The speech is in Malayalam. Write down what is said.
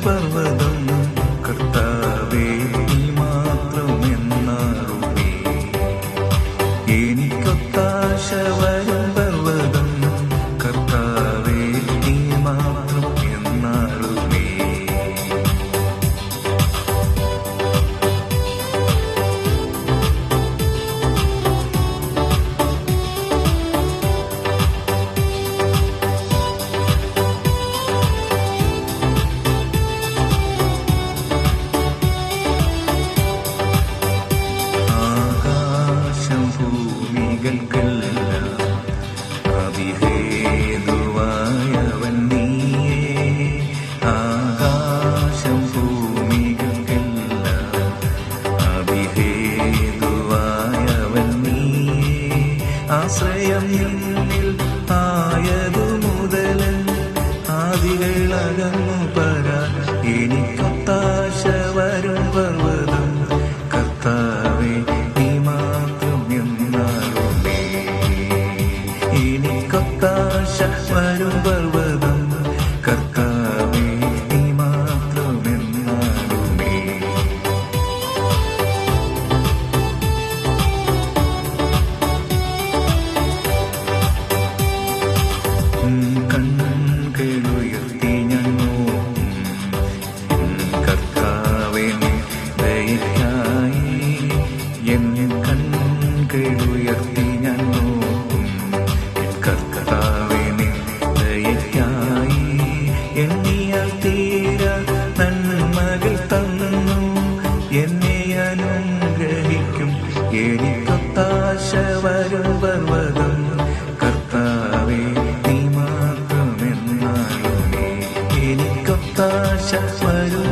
പർവ്വതം കർത്താവേ നീ മാത്രമെന്നാറുമേ. എനിക്കൊത്താശ വരും പർവ്വതം കർത്താവേ നീ മാത്രം എന്നാറുമേ. ഭൂമികൾക്കെല്ലാം അവിഹേതുവായവൻ നീയേ. ആകാശം ഭൂമികൾക്കെല്ലാം അവിഹേതുവായവൻ നീയേ. ആശ്രയം നിന്നിൽ ആയതു മുതൽ ആദികളകന്നു പരാൻ എനിക്കൊത്താശ വരും പർവ്വതം കർത്താവേ നീ മാത്രം എന്നാറുമേ. എനിക്കൊത്താശ വരും പർവ്വതം കർത്താവേ നീ മാത്രം എന്നാറുമേ. കണ്ണുകളുയർത്തി ഞാൻ നോക്കും കർത്താവേ നിൻ ദയയ്ക്കായി. എൻ കണ്ണുകളുയർത്തി ഞാൻ നോക്കും കർത്താവേ നിൻ ദയയ്ക്കായി. എണ്ണിയാൽ തീര നന്മകൾ തന്നു എന്നെ അനുഗ്രഹിക്കും. എനിക്കൊത്താശ വരും പർവ്വതം കർത്താവേ നീ മാത്രമെന്നാലുമേ. എനിക്കൊത്താശ വരും